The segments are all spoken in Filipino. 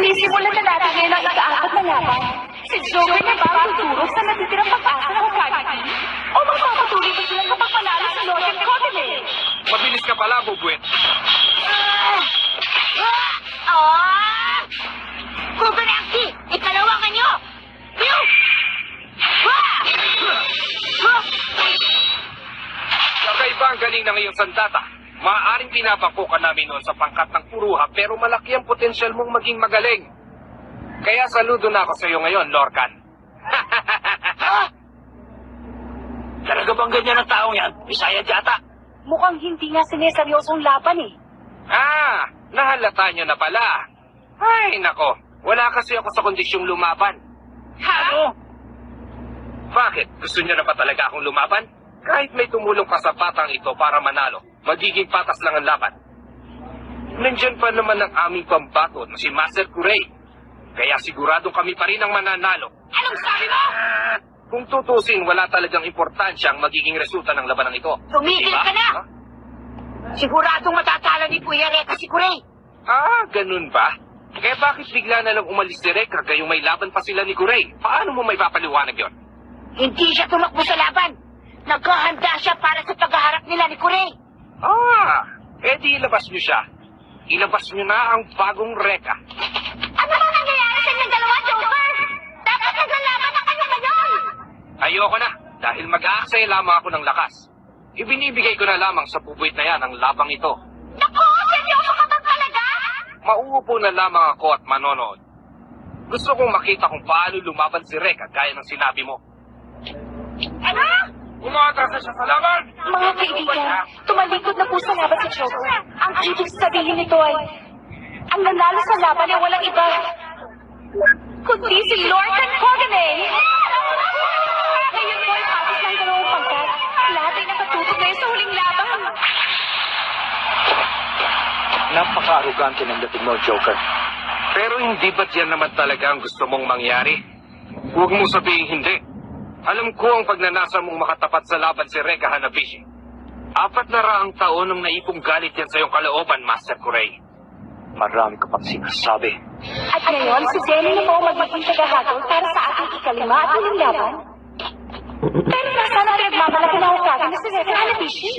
Sinisimulan na natin ngayon ang ika-apat na laban. Si Joker na ba ang tuturo sa natitirang pag-asa ng Hokage Team? O magpapatuloy ba silang kapag panalo sa Lord Codile? Mabilis ka pala, Bubuet. Kukunaki! Ikalawangan nyo! Kakaiba ang galing ng iyong sandata. Maaaring pinapako ka namin noon sa pangkat ng puruha, pero malaki ang potensyal mong maging magaling. Kaya saludo na ako sa iyo ngayon, Lorcan. Talaga bang ganyan ang taong yan? Bisaya yata. Mukhang hindi nga sineseryosong laban eh. Nahalata nyo na pala. Ay, nako. Wala kasi ako sa kondisyong lumaban. Ano? Bakit? Gusto nyo na ba talaga akong lumaban? Kahit may tumulong pa sa batang ito para manalo, magiging patas lang ang laban. Nandyan pa naman ang aming pambato na si Master Kurei. Kaya siguradong kami pa rin ang mananalo. Anong sabi mo? Kung tutusin, wala talagang importansya ang magiging resulta ng labanang ito. Tumigil ka na! Ha? Siguradong matatalo ni Kuya Reka si Kurei. Ganun ba? Kaya bakit bigla na lang umalis si Reka gayong may laban pa sila ni Kurei? Paano mo may papaliwanag yon? Hindi siya tumakbo sa laban. Naghahanda siya para sa paghaharap nila ni Kurei. Di ilabas niyo siya. Ilabas niyo na ang bagong Reka. Ano ba nangyayari sa inyong dalawa, Joker? Dapat naglalaban na kayo ngayon! Ayoko na, dahil mag-aaksaya lamang ako ng lakas. Ibinibigay ko na lamang sa bubuit na yan ang labang ito. Naku! Seryoso ka ba talaga? Mauupo na lamang ako at manonood. Gusto kong makita kung paano lumaban si Reka gaya ng sinabi mo. Ano? Umatras na siya sa laban! Mga kaibigan, tumalikod na po sa laban si Joker. Ang ibig sabihin nito ay, ang nanalo sa laban ay walang iba, kundi si Lord Codile. Ngayon po ay patas ng dalawang pangkat. Lahat ay nakatutok ngayon sa huling laban. Napaka-arugante ng dating mo, Joker. Pero hindi ba't yan naman talaga ang gusto mong mangyari? Huwag mo sabihin hindi. Alam ko ang pagnanasa mong makatapat sa laban si Reka Hanabishi. 4 na raang taon nang naipong galit yan sa iyong kalooban, Master Kurei. Marami ka pang sinasabi. At ngayon, si Jenny na po ang magiging tagahatol para sa ating ikalima at huling laban. Pero nasaan ang pinagmamalaki na Hokage na si Reka Hanabishi?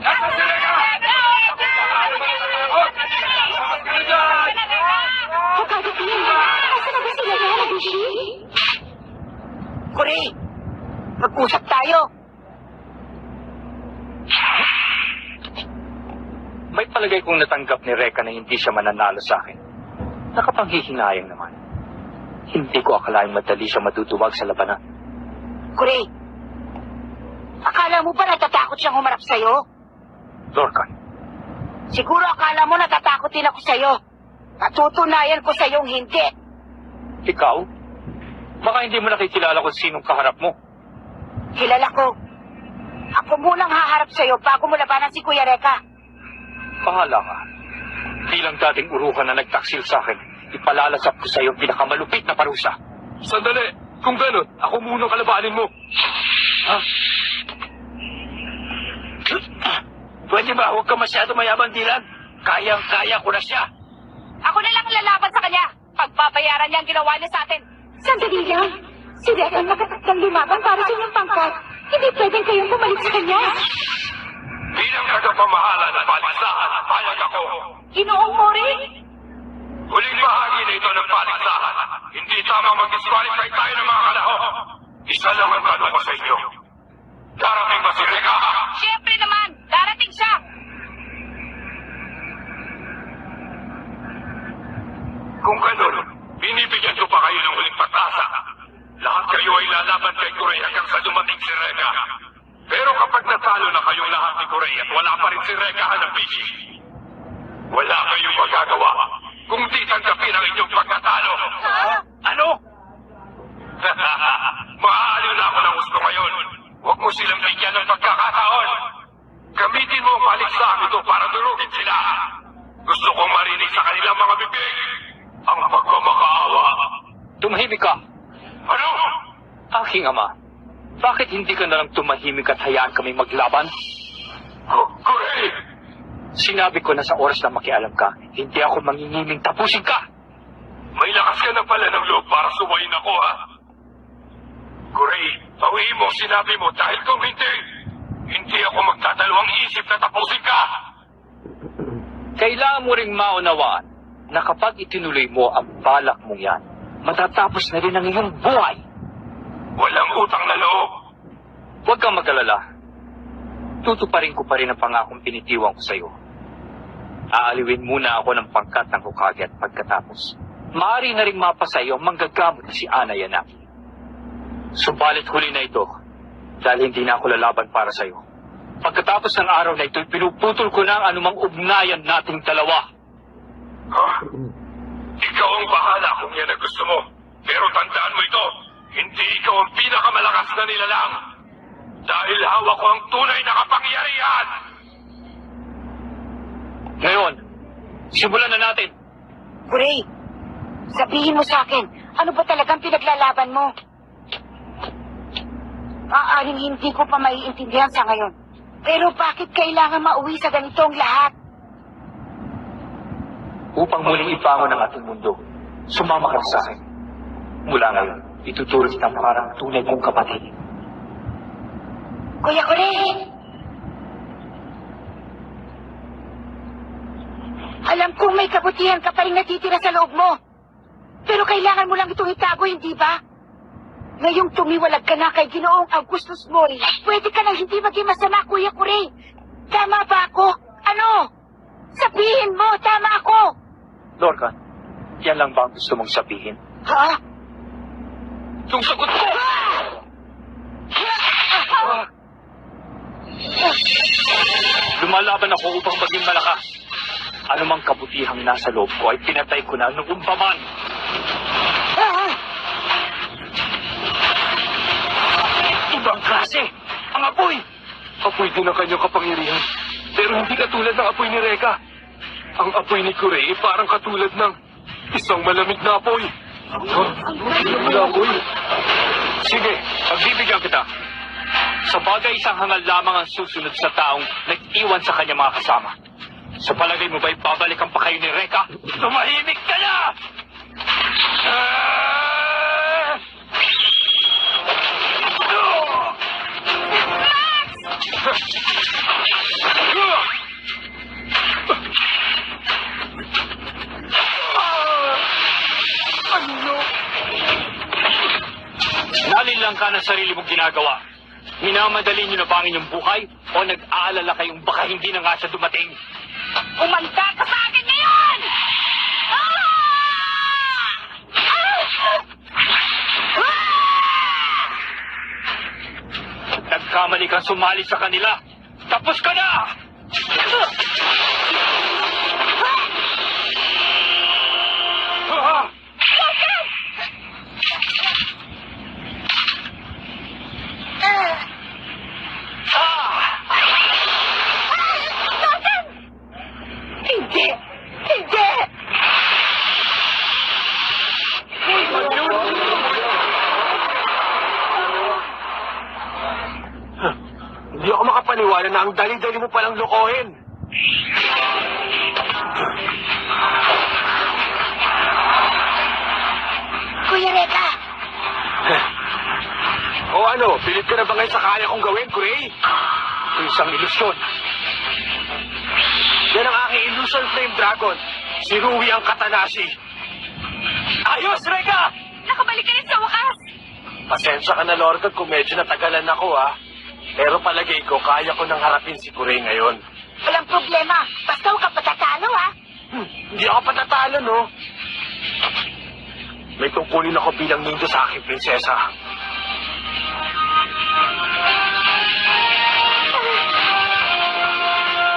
Nasa si Reka! Hokage Team, nasa na ba si Reka Hanabishi? Kurei! Mag-usap tayo! May palagay kong natanggap ni Reka na hindi siya mananalo sa akin. Nakapanghihinayang naman. Hindi ko akalaing madali siya matutuwag sa labanan. Kurei, akala mo ba natatakot siyang humarap sa'yo? Lorcan, Siguro akala mo natatakot din ako sa'yo. Natutunayan ko sa'yong hindi. ikaw? Baka hindi mo nakikilala kung sinong kaharap mo. Kilala ko. Ako munang haharap sa'yo bago mo labanan si Kuya Reka. Bahala ka. Bilang dating uruhan na nagtaksil sa akin, ipalalasap ko sa iyo ang pinakamalupit na parusa. Sandali! Kung gano'n, ako munang kalabanin mo. Ha? Pwede ba? Huwag ka masyado mayabang, Dylan. Kayang-kaya ko na siya. Ako na lang lalaban sa kanya. Pagbabayaran niya ang ginawa niya sa atin. Sandali lang. Si Reka ang nakatakdang lumaban para sa inyong pangkat. Hindi pwedeng kayong pumalit sa kanya. Bilang tagapamahala ng paligsahan, payag ako. Ginoong Mori? Huling bahagi na ito ng paligsahan. Hindi tama mag-disqualify tayo ng mga kalahok. Isa lang ang tanong ko sa inyo. Darating ba si Reka? Siyempre naman. Darating siya. Kung gano'n, binibigyan ko pa kayo ng huling patasa. Lahat kayo ay lalaban kay Kurei hanggang sa dumating si Reka. Pero kapag natalo na kayong lahat ni Kurei at wala pa rin si Reka Hanabishi, wala kayong magagawa kung di tanggapin ang inyong pagkatalo. Ano? Maaaliw na ako ng gusto ngayon. Huwag mo silang bigyan ng pagkakataon. Gamitin mo ang paligsahan ito para durugin sila. Gusto kong marinig sa kanilang mga bibig ang pagmamakaawa. Tumahimik ka. Ano? Aking ama, bakit hindi ka nalang tumahimik at hayaan kami maglaban? Kurei! Sinabi ko na sa oras na makialam ka, hindi ako mangingiming tapusin ka! May lakas ka na pala ng loob para suwayin ako, ha? Kuray, pawiin mo ang sinabi mo dahil kung hindi ako magdadalawang isip na tapusin ka! Kailangan mo ring maunawaan na kapag itinuloy mo ang balak mong yan, matatapos na rin ang iyong buhay. Walang utang na loob. Huwag kang mag-alala. Tutuparin ko pa rin ang pangakong pinitiwan ko sa iyo. Aaliwin muna ako ng pangkat ng Hokage at pagkatapos, maaari na rin mapasa iyo ang manggagamot na si Ana Yanaki. Subalit huli na ito dahil hindi na ako lalaban para sa iyo. Pagkatapos ng araw na ito, pinuputol ko na ang anumang ugnayan nating dalawa. Ikaw ang bahala kung yan ang gusto mo. Pero tandaan mo ito, hindi ikaw ang pinakamalakas na nilalang. Dahil hawak ko ang tunay na kapangyarihan. Ngayon, simulan na natin. Kuray, sabihin mo sa akin, ano ba talagang pinaglalaban mo? Maaaring hindi ko pa maiintindihan sa ngayon. Pero bakit kailangan mauwi sa ganitong lahat? Upang muling ipangon ang ating mundo, sumama ka sa akin. Mula ngayon, ituturo kitang parang tunay kong kapatid. Kuya Kuray! Alam kong may kabutihan ka pa rin natitira sa loob mo. Pero kailangan mo lang itong itago, hindi ba? Ngayong tumiwalag ka na kay Ginoong Augustus Mori, pwede ka na hindi maging masama, Kuya Kuray. Tama ba ako? Ano? Sabihin mo, tama ako! Lorcan, yan lang ba ang gusto mong sabihin? Ha? Yung sagot ko! Lumalaban ako upang maging malakas. Anumang kabutihang nasa loob ko ay pinatay ko na noong paman. Ibang klase! Ang apoy! Apoy din ang kanyang kapangyarihan. Pero hindi katulad ng apoy ni Reka. Ang apoy ni Kuray ay parang katulad ng isang malamig na apoy. Malamig na apoy? Sige, pagbibigyan kita. Sa bagay, isang hangal lamang ang susunod sa taong nag-iwan sa kanya mga kasama. Sa palagay mo ba'y babalikan pa kayo ni Reka? Tumahimik ka na! Nalilang ka ng sarili mong ginagawa. Minamadali niyo na ba ang inyong buhay o nag-aalala kayong baka hindi na nga siya dumating? Umanda ka sa akin ngayon! Nagkamali kang sumali sa kanila. Tapos ka na! Hindi! Hindi! Hindi ako makapaniwala na ang dali-dali mo palang lokohin. Kuya Reka! O ano, pilit ka na ba ngayon sa kaya kong gawin, Kuray? Ito isang ilusyon. Yan ang aking illusion flame dragon. Si Rui ang Katanashi. Ayos, Reka! Nakabalik ka rin sa wakas! Pasensya ka na, Lorcan, kung medyo natagalan ako, ha? Pero palagay ko, kaya ko nang harapin si Kuray ngayon. Walang problema. Basta huwag ka patatalo, ha? Hindi ako patatalo, no? May tungkulin ako bilang nindo sa aking prinsesa.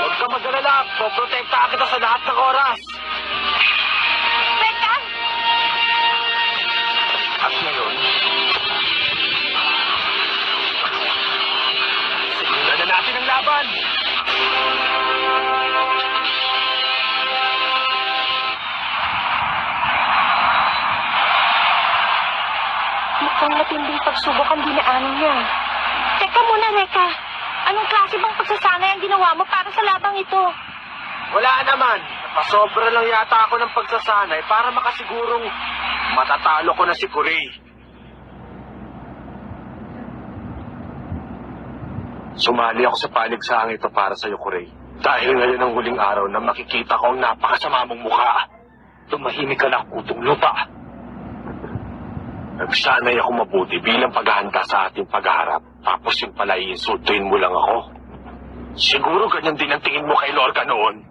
Huwag ka mag-alala. Poprotektahan kita sa lahat ng oras. Reka! At ngayon, simulan na natin ang laban. Mukhang matinding pagsubok ang dinaanan niya. Teka muna, Reka. Anong klase bang pagsasanay ang ginawa mo para sa labang ito? Wala naman. Pasobra lang yata ako ng pagsasanay para makasigurong matatalo ko na si Kuray. Sumali ako sa paligsaang ito para sa'yo, Kuray. Dahil ngayon ang huling araw na makikita ko ang napakasama mong mukha. Tumahimik ka na, kutong lupa. Nagsanay ako mabuti bilang paghahanda sa ating pagharap. Tapos yung pala iinsultuin mo lang ako. Siguro ganyan din ang tingin mo kay Lorca noon.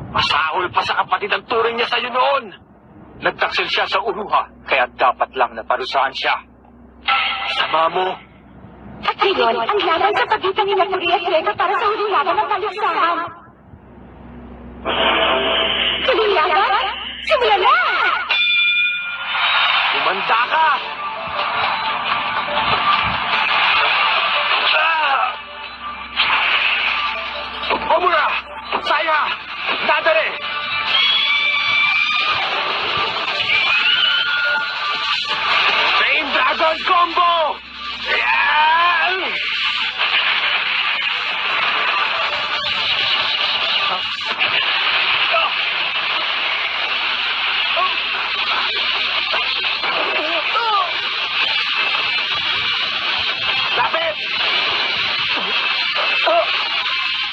Masahol pa sa kapatid ang turing niya sa'yo noon. Nagtaksil siya sa uruha, kaya dapat lang na parusahan siya. Sama mo. At ngayon, ang laban sa pagitan ni Kuray at Reka para sa huling laban ng paligsahan. Huling laban? Simulan na! Umanda ka! Omura! Saya! Nadare! Flame Dragon Combo! Yan! Lapit!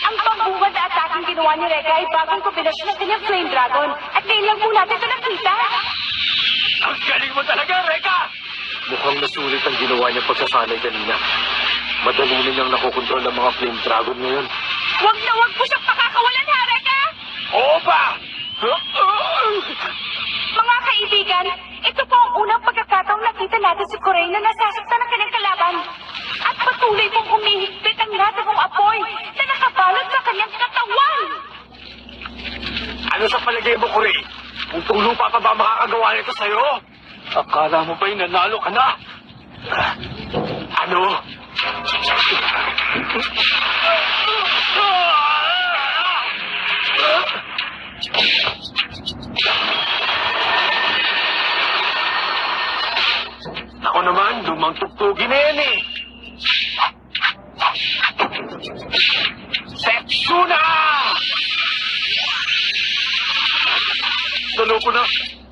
Ang pambungad na ataking ginawa ni Reka ay bagong kombinasyon ng kanyang Flame Dragon. At ngayon lang po natin ito nakita. Ang galing mo talaga, Reka! Mukhang nasulit ang ginawa niyang pagsasanay kanina. Madali na niyang nakokontrol ang mga Flame Dragon ngayon. Huwag na huwag mo siyang pakakawalan, ha, Reka! Oo ba? Mga kaibigan, ito po ang unang pagkakataong nakita natin si Kuray na nasasaktan ng kanyang kalaban. At patuloy pong humihigpit ang natagong apoy na nakabalot sa kanyang katawan. Ano sa palagay mo, Kuray? Putong lupa pa ba makakagawa nito sa'yo? Akala mo ba'y nanalo ka na? Ano? Ako naman, lumang tugtugin na yan eh. Setsuna! Dalo ko na.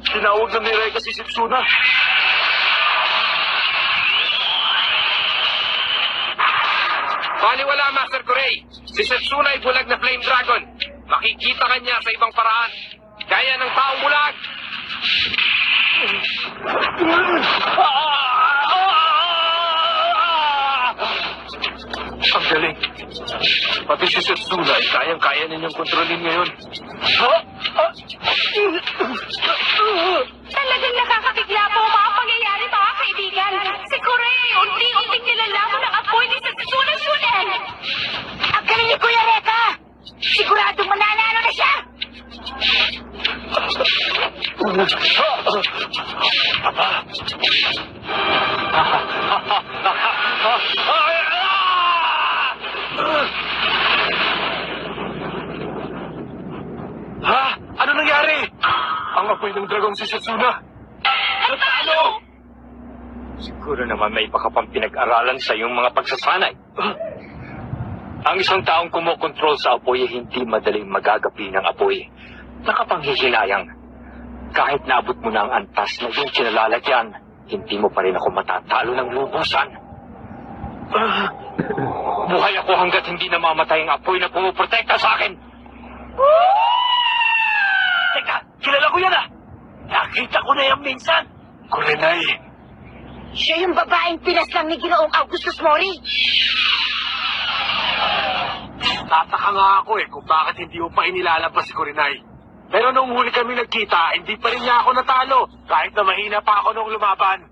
Tinawag na ni Reka si Setsuna. Baliwala, Master Kuray. Si Setsuna ay bulag na Flame Dragon. Makikita ka niya sa ibang paraan. Gaya ng taong bulag. Ang galing. Pati si Setsuna ay kayang-kaya ninyong kontrolin ngayon. Talagang nakakabigla po ang mga pangyayari, mga kaibigan. Si Kuray ay unti-unting nilalamon ng apoy ni Setsuna Shunen. Ang galing ni Kuya Reka! Siguradong mananalo na siya! Ha? Ano nangyari? Ang apoy ng dragong si Setsuna. Natalo! Siguro naman may baka pang pinag-aralan sa iyong mga pagsasanay. Ang isang taong kumokontrol sa apoy ay hindi madaling magagapi ng apoy. Nakapanghihinayang. Kahit naabot mo na ang antas na iyong kinalalagyan, hindi mo pa rin ako matatalo ng lubusan. Buhay ako hanggat hindi namamatay ang apoy na pumuprotekta sa akin. Teka, kilala ko yan ah! Nakita ko na yan minsan! Kurenay! Siya yung babaeng pinaslang ni Ginoong Augustus Mori. Tataka nga ako kung bakit hindi mo pa inilalabas si Kurenay. Pero nung huli kami nagkita, hindi pa rin niya ako natalo. Kahit na mahina pa ako nung lumaban.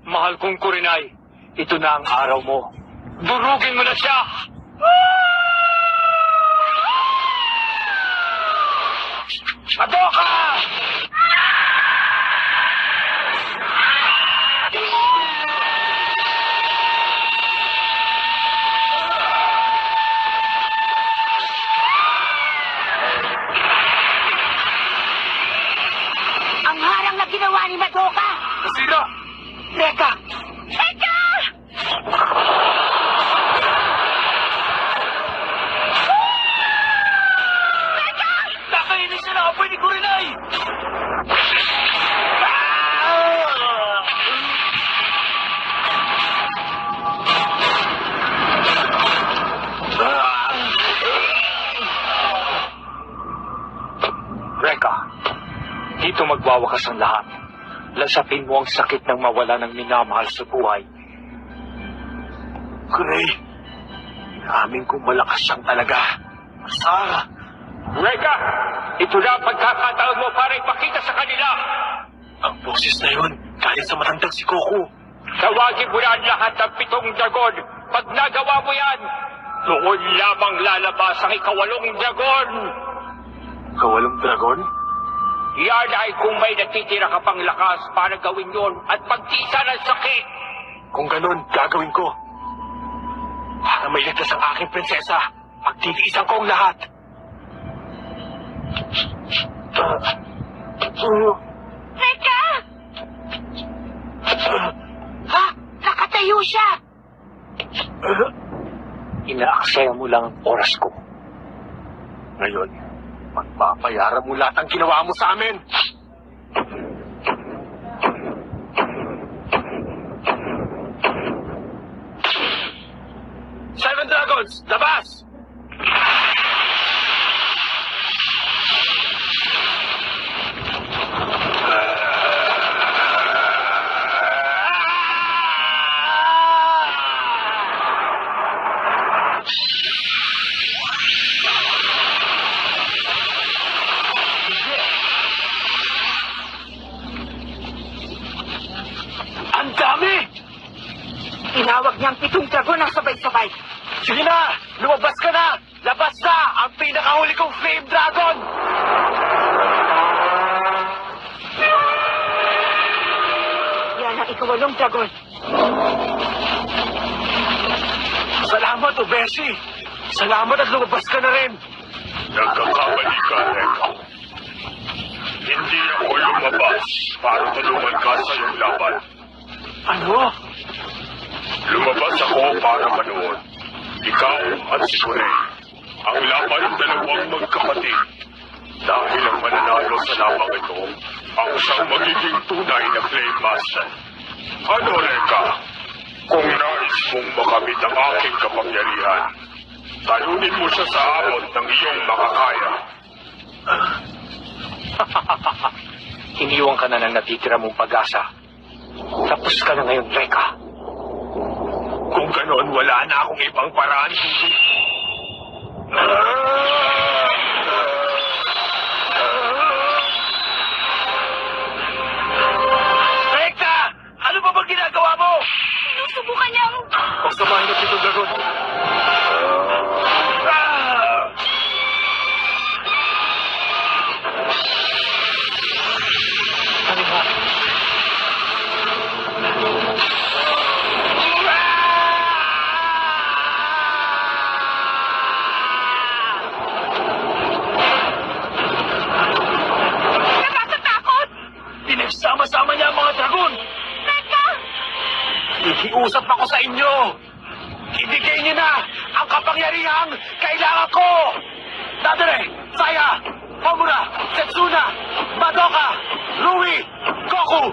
Mahal kong Kurenay, ito na ang araw mo. Durugin mo na siya! Madoka! Ang harang na ginawa ni Madoka. Nasira! Reka! Reka! Reka! Reka, dito magwawakas ang lahat. Lasapin mo ang sakit ng mawala ng minamahal sa buhay. Kuray, inamin kong malakas siyang talaga. Basta, Reka, ito na ang pagkakataon mo para ipakita sa kanila. ang boses na yun, galing sa matandang si Coco. Tawagin mo na ang lahat ng 7 dragon. Pag nagawa mo yan, noon lamang lalabas ang ikawalong dragon. Kawalong dragon? Yan ay kung may natitira ka pang lakas para gawin yon at pagtisa ng sakit. Kung ganun, gagawin ko. Para may ligtas ang aking prinsesa, pagtitiisan ko ang lahat. Reka! Ha? Nakatayo siya! Inaaksaya mo lang ang oras ko. Ngayon, magpapayaran mo lahat ang ginawa mo sa amin. Seven Dragons, labas! Ang dami! Tinawag niyang 7 dragon ang sabay-sabay. Sige na! Lumabas ka na! Labas na! Ang pinakahuli kong Flame Dragon! Yan ang ikawalong dragon. Salamat, Obeshi! Salamat at lumabas ka na rin! Nagkakamali ka, Reka. Hindi ako lumabas para tulungan ka sa iyong laban. Ano? Lumabas ako para manood. Ikaw at si Kurei. Ang laban ng dalawang magkapatid. Dahil ang mananalo sa labang ito, ang siyang magiging tunay na Flame Master. Ano, Reka? Kung nais mong makamit ang aking kapangyarihan, talunin mo siya sa abot ng iyong makakaya. Iniwan ka na ng natitira mong pag-asa. Tapos ka na ngayon, Reka. Kung ganoon, wala na akong ibang paraan kundi... Rekta! Ano ba bang ginagawa mo? Sinusubukan niyang... Pagsamahin na Tito Dragon. Ano ba? Nakakatakot! Pinagsama-sama niya ang mga dragon. Reka! Ikiusap ako sa inyo. Ibigay niyo na ang kapangyarihang kailangan ko. Tadare, Saya, Homura, Setsuna, Madoka, Rui, Goku.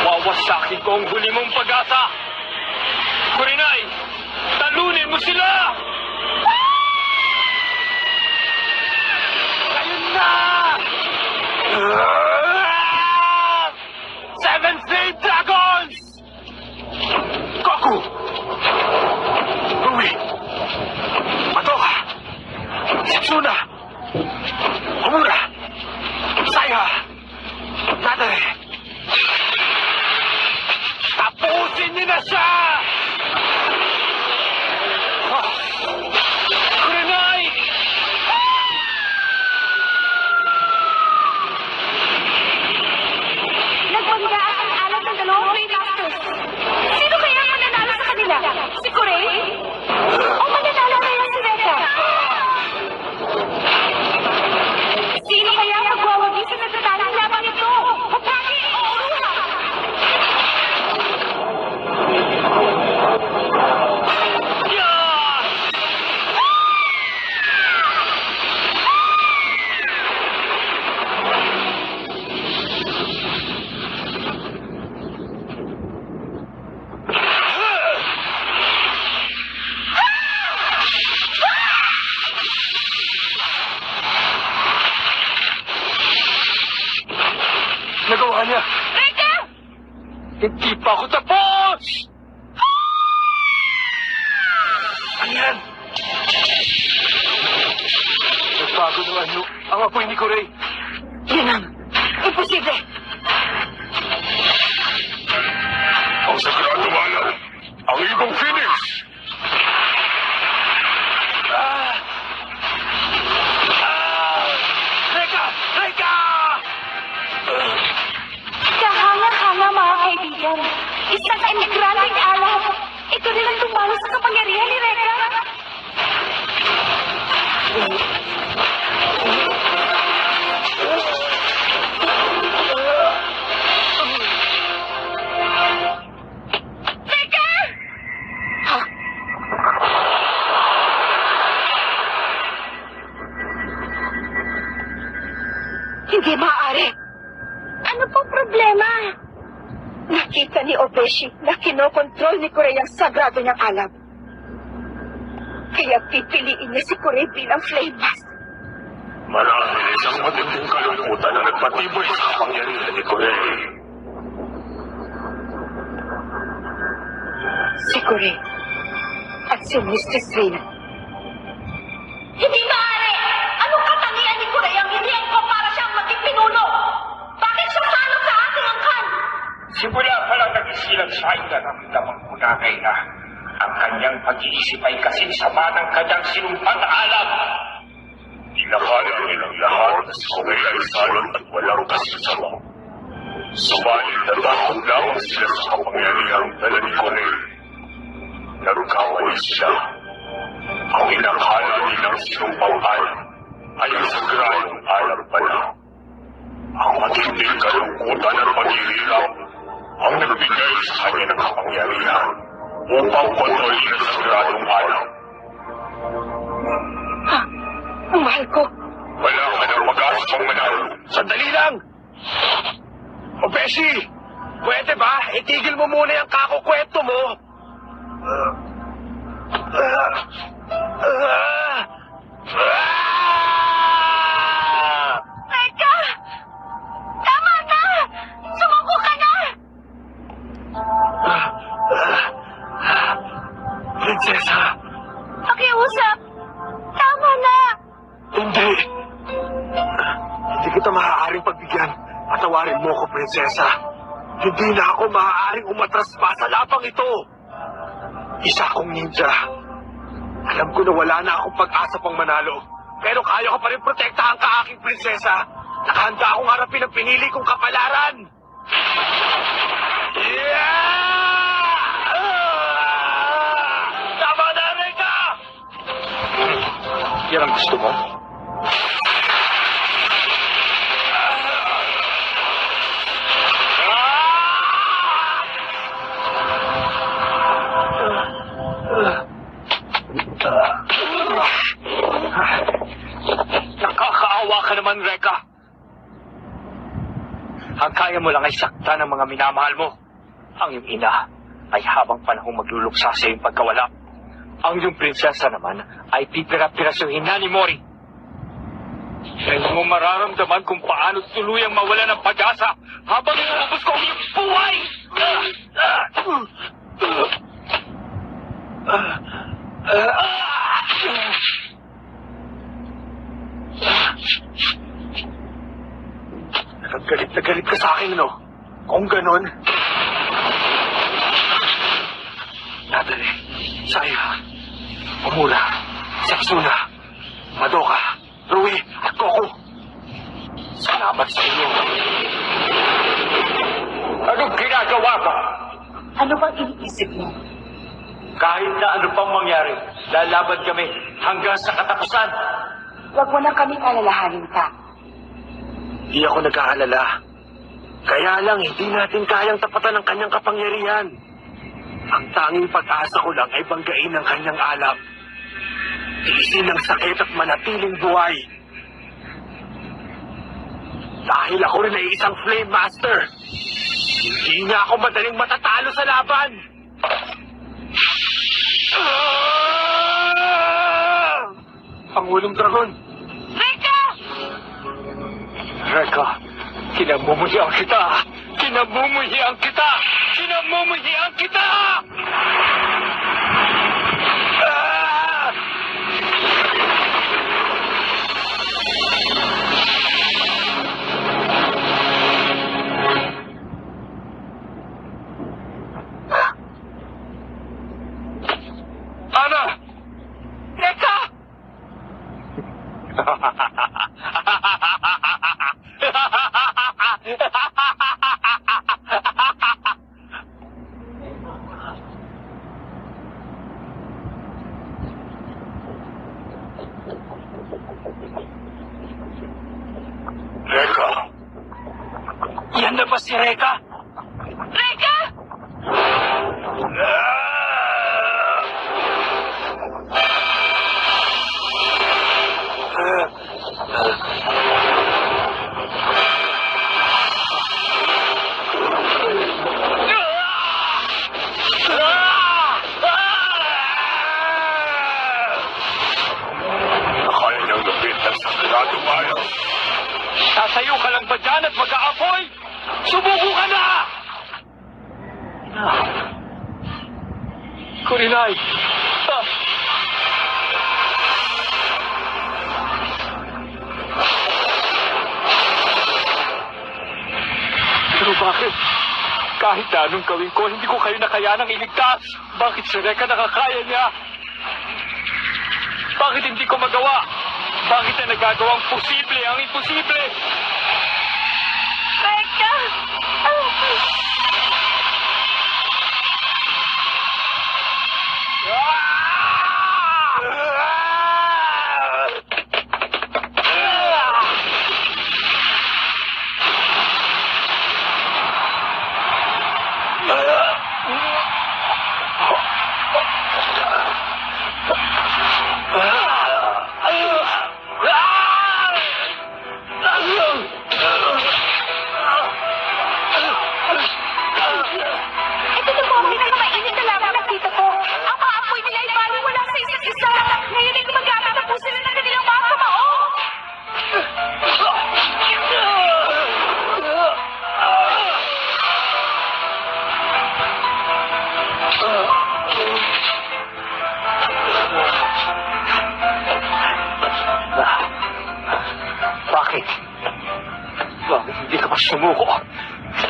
Wawasakin ko ang huli mong pag-asa. Kurinai, talunin mo sila! Ngayon na! Seven Flame Dragons! Goku! Rui! Madoka! Setsuna! Homura! Saya! Nadare! Tapusin niyo na siya! Kurenai! Nagpagdaan ang alam ng dalawang Flame Masters. Sino kaya ang mananalo sa kanila? Si Kurei? O mananalo na yan si Reka? niya. Reka! Hindi pa ako tapos! Ano yan? Nagbago ng ano ang apoy ni Kuray. Yan ang imposible. Ang sagrado alaw, ang ibang Phoenix. Reka! Reka! Kahanga-hanga mga kaibigan. Isang emigranteng alam. Ito rin ang tumalo sa kapangyarihan ni Reka. Reka! Ha? Hindi maaari. Ano pong problema? Nakita ni Obeshi na kinokontrol ni Kuray ang sagrado niyang alam. Kaya pipiliin niya si Kuray bilang Flame Master. Marahil isang matinding kalungkutan na nagpatibay sa kapangyarihan ni Kuray. Si Kuray at si Mistress Rina. Hindi maaari! Anong katangian ni Kuray ang hindi ko para siyang maging pinuno? Bakit siya salot sa ating angkan? Simula pa lang nag-isilang sa akin ang damang punakay na ang kanyang pag-iisip ay kasinsama ng kanyang sinumpang alam. Inakala nilang lahat na si Kuray ay salot at walang kasinsama. Subalit natakot lamang sila sa kapangyarihang dala ni Kuray. Nagkaway sila. Ang inakala nilang sinumpang alam ay ang sagradong alam pala. Ang matinding kalungkutan at paghihirap ang nagbigay sa kanya ng kapangyarihan upang kontrolin ang sagradong alam. Ha? Ang mahal ko. Wala ka ng pag-asa pang manalo. Sandali lang! Obeshi! Pwede ba? Itigil mo muna yung kakukwento mo! Reka! Tama na! Sumuko ka na! Prinsesa! Pakiusap! Tama na! Hindi! Hindi kita maaaring pagbigyan. Patawarin mo ko, prinsesa. Hindi na ako maaaring umatras pa sa lapang ito. Isa akong ninja. Alam ko na wala na akong pag-asa pang manalo. Pero kaya ko pa rin protektahan ka, aking prinsesa. Nakahanda akong harapin ang pinili kong kapalaran. Tama na, Reka! Yan ang gusto mo? Nakakaawa ka naman, Reka. Ang kaya mo lang ay sakta ng mga minamahal mo. Ang iyong ina ay habang panahong magluluksa sa iyong pagkawala. Ang iyong prinsesa naman ay pipira-pirasuhin na ni Mori. Kaya mo mararamdaman kung paano tuluyang mawala ng pag-asa habang inubos ko ang iyong buhay! Galit na galit ka sa akin, no? Kung ganon. Nadali, Saya, Umura, Setsuna, Madoka, Rui, at Goku. Salamat sa inyo. Anong ginagawa mo? Ano bang iniisip mo? Kahit na ano pang mangyari, lalaban kami hanggang sa katapusan. Huwag mo na kaming alalahanin pa. Hindi ako nag-aalala. Kaya lang, hindi natin kayang tapatan ang kanyang kapangyarihan. Ang tanging pag-asa ko lang ay banggain ang kanyang alam. Tiisin ang sakit at manatiling buhay. Dahil ako rin ay isang Flame Master, hindi nga ako madaling matatalo sa laban. Pangulong Dragon! Reka! Reka, kinamumulian kita. Kinamumuhian kita! Kinamumuhian kita! Ah! Ana! Reka! Reka! Yan na ba si Reka? Reka! Kaya niyang lupit ng sagrado bayan. Tatayo ka lang ba dyan at mag-aapoy? Subuko ka na! Kurinay! Ah! Pero bakit? Kahit na anong gawin ko, hindi ko kayo nakayanang iligtas. Bakit si Reka nakakaya niya? Bakit hindi ko magawa? Bakit na nagagawang posible ang imposible? Reka! Ito na po ang pinakamainit na lamang nakita ko. Ang mga apoy nila ay baliwala sa isa't isa. Ngayon ay gumagamit na po sila ng kanilang mga kamao. Bakit? Bakit hindi ka pa sumuko?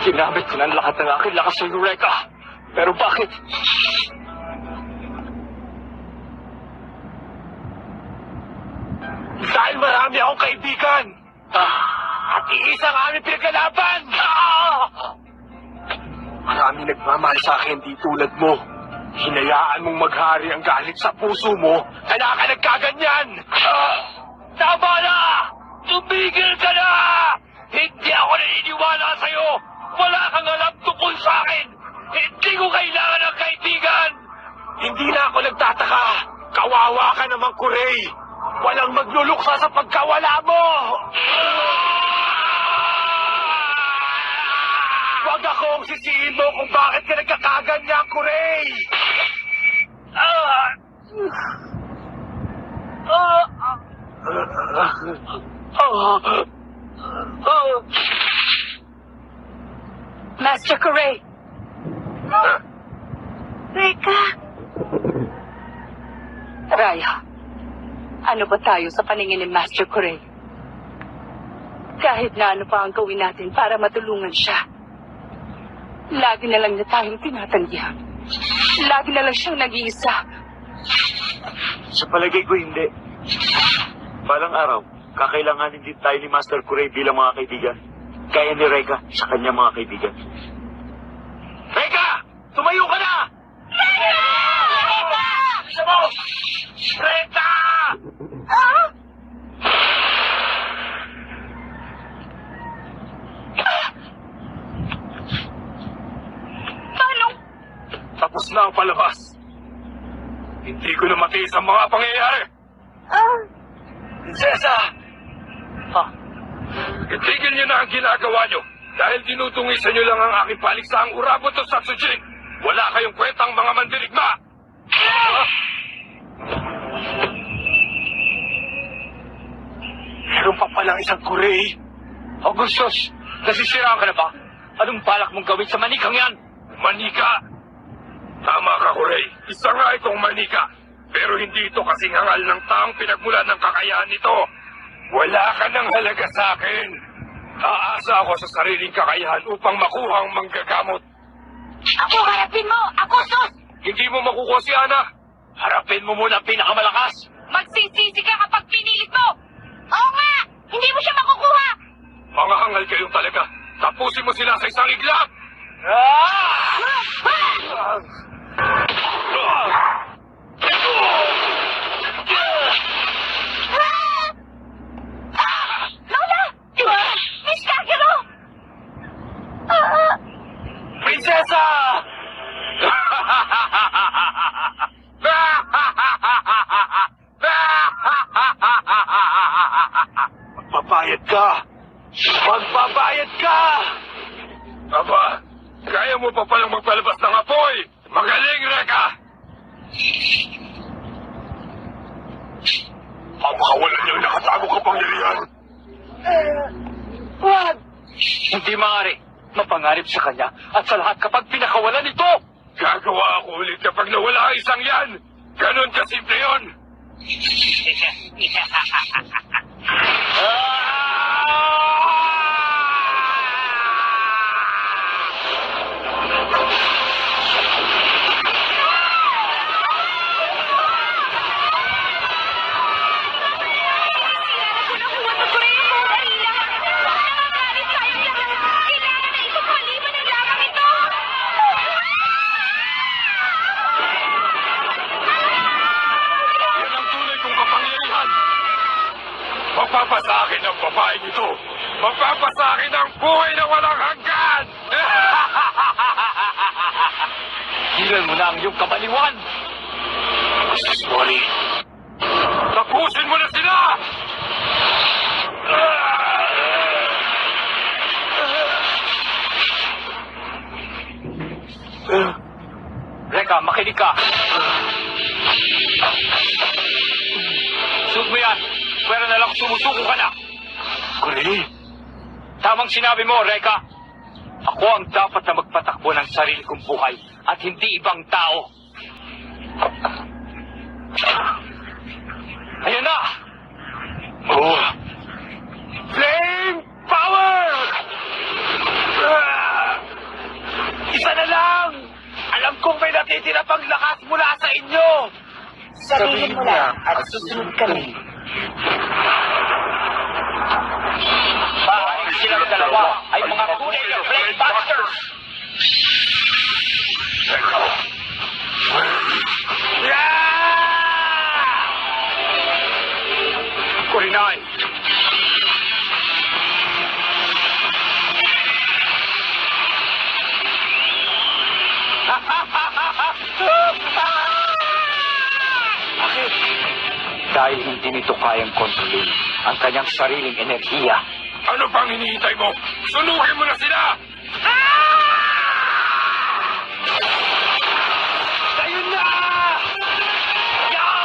Ginamit ko ng lahat ng aking lakas sa Eureka. Pero bakit? Dahil marami akong kaibigan. At iisang aming pinagkalaban. Marami nagmamahal sa akin di tulad mo. Hinayaan mong maghari ang galit sa puso mo, kaya ka nagkaganyan. Tama na! Tumigil ka na! Hindi ako naniniwala sa'yo! Wala kang alam tungkol sa akin! Hindi ko kailangan ng kaibigan! Hindi na ako nagtataka! Kawawa ka naman, Kurey! Walang magluluksa sa pagkawala mo! Huwag akong sisihin mo kung bakit ka nagkakaganyan, Kurey! Master Corey! Reka! Raya, ano ba tayo sa paningin ni Master Corey? Kahit na ano pa ang gawin natin para matulungan siya. Lagi na lang na tayong tinatanggihan. Lagi na lang siyang nag-iisa. Sa palagay ko hindi. Balang araw, kakailanganin din tayo ni Master Corey bilang mga kaibigan. Kaya ni Reka sa kanyang mga kaibigan. Reka! Tumayo ka na! Reka! Isa mo! Reka! Ah! Paano? Tapos na ang palabas. Hindi ko na matiis ang mga pangyayari. Prinsesa! Itigil niyo na ang ginagawa niyo. Dahil dinudungisan niyo lang ang aking paliksahang urabot o Satsujin. Wala kayong kwentang mga mandirigma. Meron pa palang isang Kurey. Augustus, nasisiraan ka na ba? Anong balak mong gawin sa manikang yan? Manika! Tama ka, Kuray. Isa nga itong manika. Pero hindi ito kasing hangal ng taong pinagmulan ng kakayahan nito. Wala ka ng halaga sa akin. Aasa ako sa sariling kakayahan upang makuha ang manggagamot. Ako harapin mo! Ako, sus! Hindi mo makukuha si Ana. Harapin mo muna ang pinakamalakas. Magsisisi ka kapag pinilit mo! Oo nga! Hindi mo siya makukuha! Mga hangal kayo talaga. Tapusin mo sila sa isang iglap. Lola! Miss Kagero! Prinsesa! Magbabayad ka! Magbabayad ka! Aba, kaya mo pa palang magpalabas ng apoy. Magaling, Reka! Papakawalan niyo ang nakatago kapangyarihan. Wag! Hindi maaari. Mapangarip sa kanya at sa lahat kapag pinakawalan ito. Gagawa ako ulit kapag nawala ang isang yan. Ganon kasimple yun. Yan ang tunay kong kapangyarihan. Magpapasakin ang babaeng ito. Magpapasakin ang buhay na walang hanggan. Hilan mo na ang iyong kabaliwan. Sorry. Tapusin mo na sila! Reka, makinig ka. Suot mo yan. Pwera na lang sumusuko ka na. Kuray! Tamang sinabi mo, Reka. Ako ang dapat na magpatakbo ng sarili kong buhay at hindi ibang tao. Ayan na! Oh! Flame power! Isa na lang! Alam kong may natitira pang lakas mula sa inyo! Sabihin mo lang at susunod kami. Bakit silang dalawa ay mga tunay na Flame Busters? Kurinay! Bakit? Dahil hindi nito kayang kontrolin ang kanyang sariling enerhiya. Ano pang hinihintay mo? Sunugin mo na sila! Ayun na! Yeah!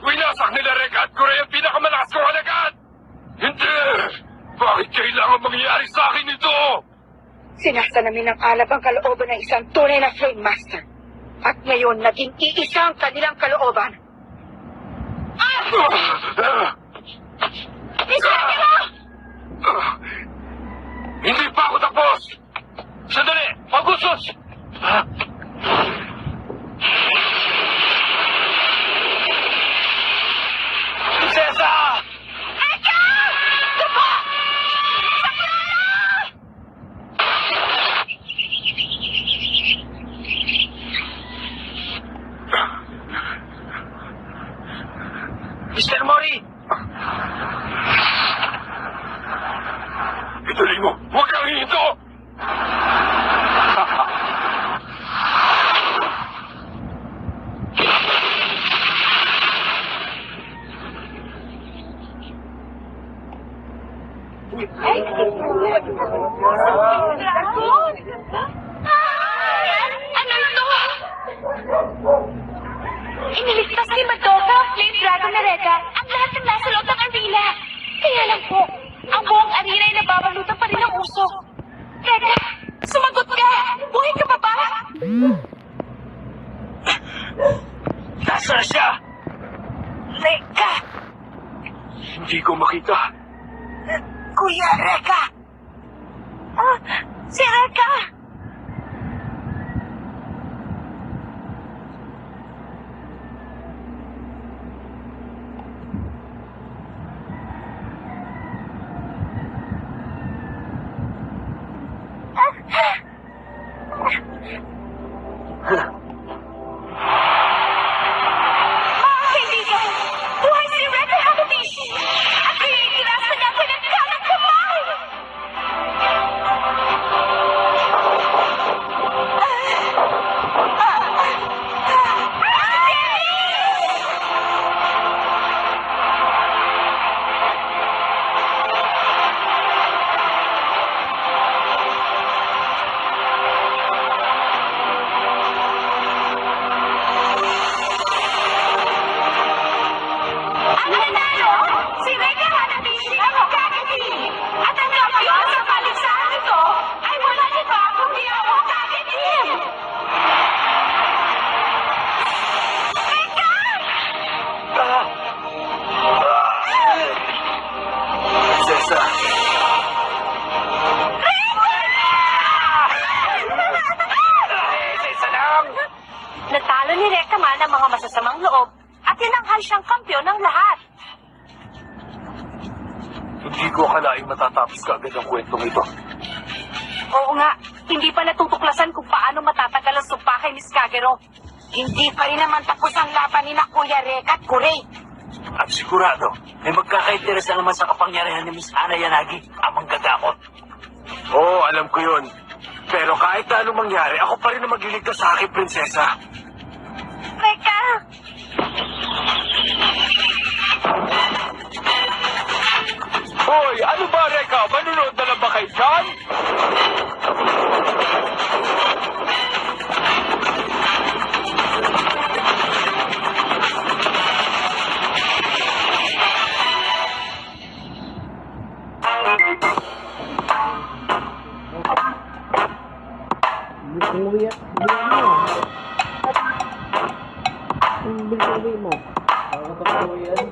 Winasak nila Reka at Kuray ang pinakamalakas kong halagan! Hindi! Bakit kailangan mangyari sa akin ito? Sinasanamin ng alab ang kalooban ng isang tunay na Flame Master. At ngayon, naging iisa ang kanilang kalooban. Miss Kagero! Hindi pa ako tapos! Sandali! Augustus! Prinsesa! Eka! Tupo! Mr. Mori! Ituloy mo! Huwag kang hihinto! ni Reka, ang lahat ng nasa loob ng arena. Kaya lang po, ang buong arena ay nababalutan pa rin ng usok. Reka, sumagot ka! Buhay ka pa ba? Nasaan siya? Reka! Hindi ko makita. Kuya Reka! Ah, si Reka! Mga kaibigan, buhay si Reka Hamabishi! At kayo itinasa niya ako ng kamang kamay! Ang nanalo, si Reka Hanabishi ng Hokage Team. At ang kampiyon sa paligsahan nito ay wala iba kundi ang Hokage Team. Reka! Prinsesa. Prinsesa lang! Natalo ni Reka man ang mga masasamang loob at tinanghal siyang kampiyon ng lahat. Hindi ko akalaing matatapos kaagad ang kwentong ito. Oo nga, hindi pa natutuklasan kung paano matatagal ang sumpa kay Miss Kagero. Hindi pa rin naman tapos ang laban ni na Kuya Reka at Kurei. At sigurado, may magkakainteres na naman sa kapangyarihan ni Miss Ana Yanagi, amang gagamot. Oo, alam ko yun. Pero kahit na anong mangyari, ako pa rin ang magliligtas sa aking prinsesa. Reka! Hoy, ano ba, Reka? Manunod na lang ba kayo dyan? Umuwi mo. Ang uwi mo. Ako pa uwi yan.